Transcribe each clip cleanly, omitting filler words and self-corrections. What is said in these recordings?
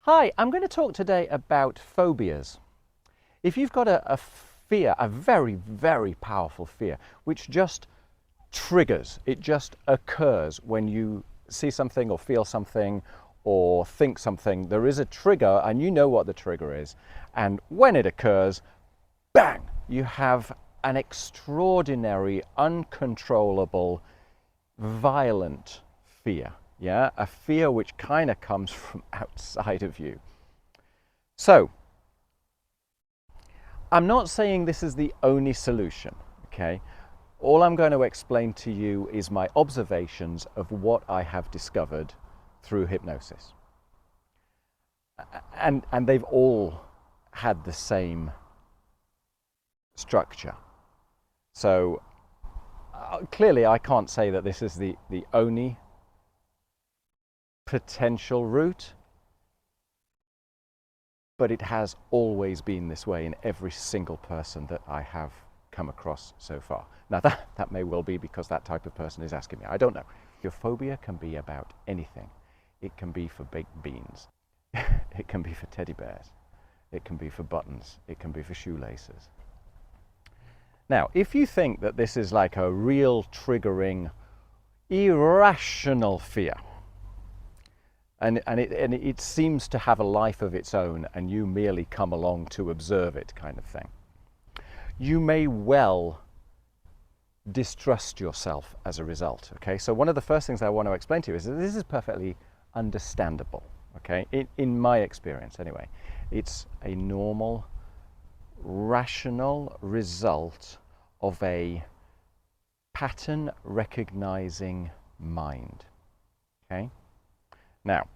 Hi, I'm going to talk today about phobias. If you've got a fear, a very, very powerful fear, which just triggers, it just occurs when you see something or feel something or think something, there is a trigger and you know what the trigger is. And when it occurs, bang, you have an extraordinary, uncontrollable, violent fear. Yeah, a fear which kind of comes from outside of you. So, I'm not saying this is the only solution, okay? All I'm going to explain to you is my observations of what I have discovered through hypnosis. And they've all had the same structure. So, clearly I can't say that this is the only potential route, but it has always been this way in every single person that I have come across so far. Now that may well be because that type of person is asking me. I don't know. Your phobia can be about anything. It can be for baked beans. It can be for teddy bears. It can be for buttons. It can be for shoelaces. Now, if you think that this is like a real triggering, irrational fear, and it seems to have a life of its own and you merely come along to observe it kind of thing, you may well distrust yourself as a result. Okay, so one of the first things I want to explain to you is that this is perfectly understandable. Okay, in my experience anyway, it's a normal, rational result of a pattern recognizing mind. Okay, now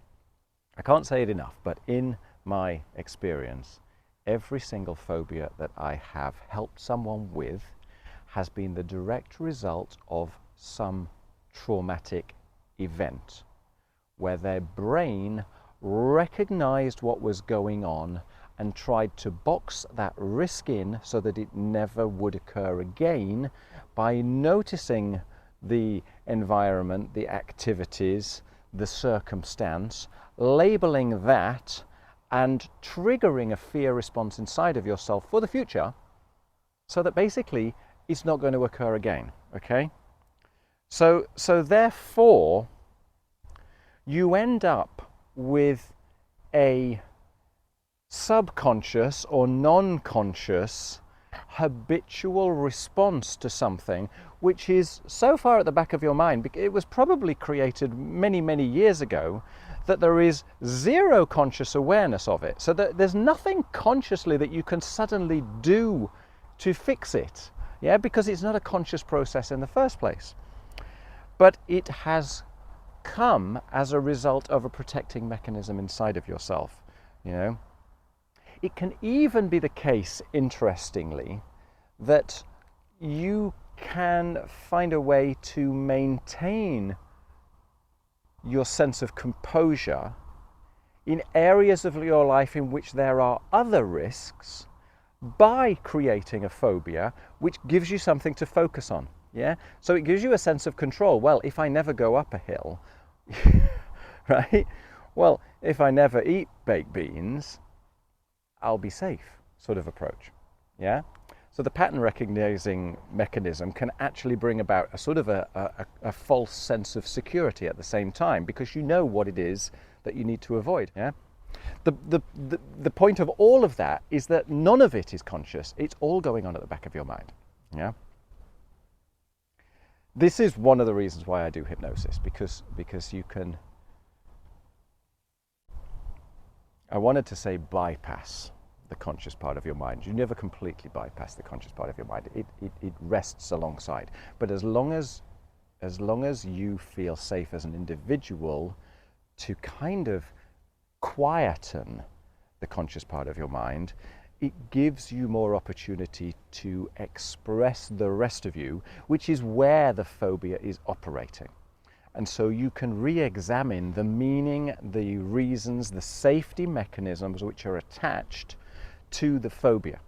I can't say it enough, but in my experience, every single phobia that I have helped someone with has been the direct result of some traumatic event where their brain recognized what was going on and tried to box that risk in so that it never would occur again by noticing the environment, the activities, the circumstance, labeling that and triggering a fear response inside of yourself for the future so that basically it's not going to occur again. Okay? So therefore, you end up with a subconscious or non-conscious habitual response to something which is so far at the back of your mind, it was probably created many, many years ago, that there is zero conscious awareness of it. So there's nothing consciously that you can suddenly do to fix it, yeah, because it's not a conscious process in the first place. But it has come as a result of a protecting mechanism inside of yourself, you know. It can even be the case, interestingly, that you can find a way to maintain your sense of composure in areas of your life in which there are other risks by creating a phobia which gives you something to focus on. Yeah, so it gives you a sense of control. Well, if I never go up a hill, right? Well, if I never eat baked beans, I'll be safe, sort of approach. Yeah. So the pattern recognizing mechanism can actually bring about a sort of a false sense of security at the same time, because you know what it is that you need to avoid. Yeah. The point of all of that is that none of it is conscious. It's all going on at the back of your mind. Yeah. This is one of the reasons why I do hypnosis, because you can, I wanted to say bypass the conscious part of your mind. You never completely bypass the conscious part of your mind. It rests alongside. But as long as you feel safe as an individual to kind of quieten the conscious part of your mind, it gives you more opportunity to express the rest of you, which is where the phobia is operating. And so you can re-examine the meaning, the reasons, the safety mechanisms which are attached to the phobia.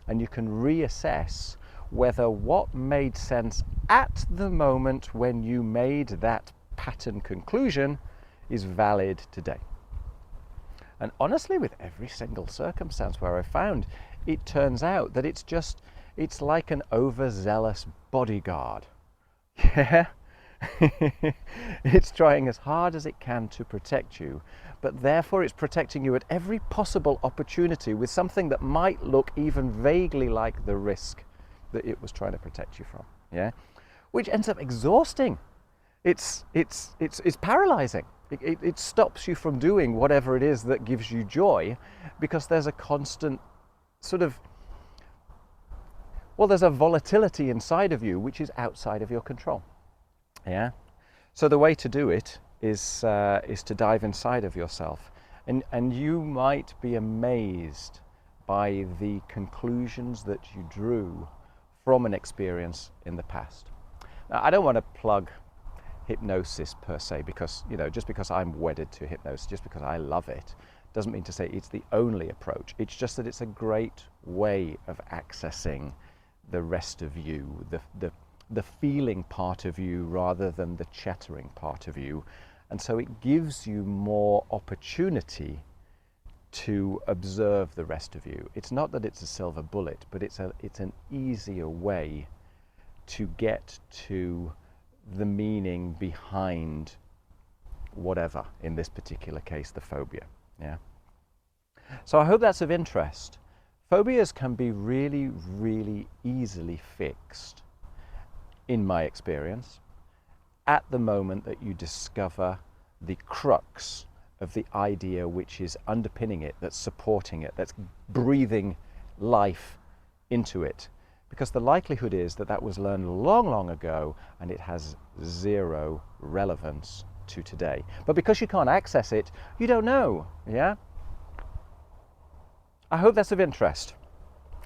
And you can reassess whether what made sense at the moment when you made that pattern conclusion is valid today. And honestly, with every single circumstance where I found, it turns out that it's like an overzealous bodyguard. Yeah. It's trying as hard as it can to protect you, but therefore it's protecting you at every possible opportunity with something that might look even vaguely like the risk that it was trying to protect you from. Yeah, which ends up exhausting. It's paralyzing. It stops you from doing whatever it is that gives you joy, because there's a constant sort of, well, there's a volatility inside of you which is outside of your control. Yeah. So the way to do it is to dive inside of yourself, and you might be amazed by the conclusions that you drew from an experience in the past. Now, I don't want to plug hypnosis per se, because just because I'm wedded to hypnosis, just because I love it, doesn't mean to say it's the only approach. It's just that it's a great way of accessing the rest of you, the feeling part of you rather than the chattering part of you. And so it gives you more opportunity to observe the rest of you. It's not that it's a silver bullet, but it's an easier way to get to the meaning behind whatever, in this particular case, the phobia. Yeah. So I hope that's of interest. Phobias can be really, really easily fixed, in my experience, at the moment that you discover the crux of the idea which is underpinning it, that's supporting it, that's breathing life into it. Because the likelihood is that that was learned long, long ago, and it has zero relevance to today. But because you can't access it, you don't know. Yeah? I hope that's of interest.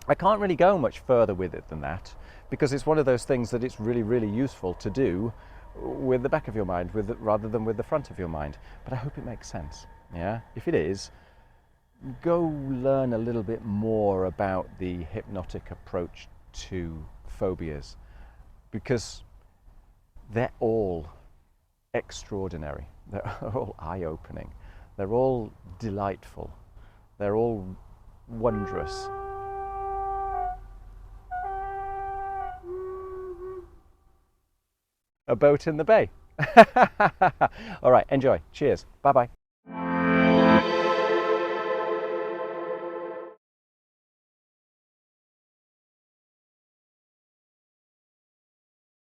I can't really go much further with it than that, because it's one of those things that it's really, really useful to do with the back of your mind rather than with the front of your mind. But I hope it makes sense. Yeah? If it is, go learn a little bit more about the hypnotic approach to phobias, because they're all extraordinary. They're all eye-opening. They're all delightful. They're all wondrous. A boat in the bay. All right, enjoy. Cheers. Bye-bye.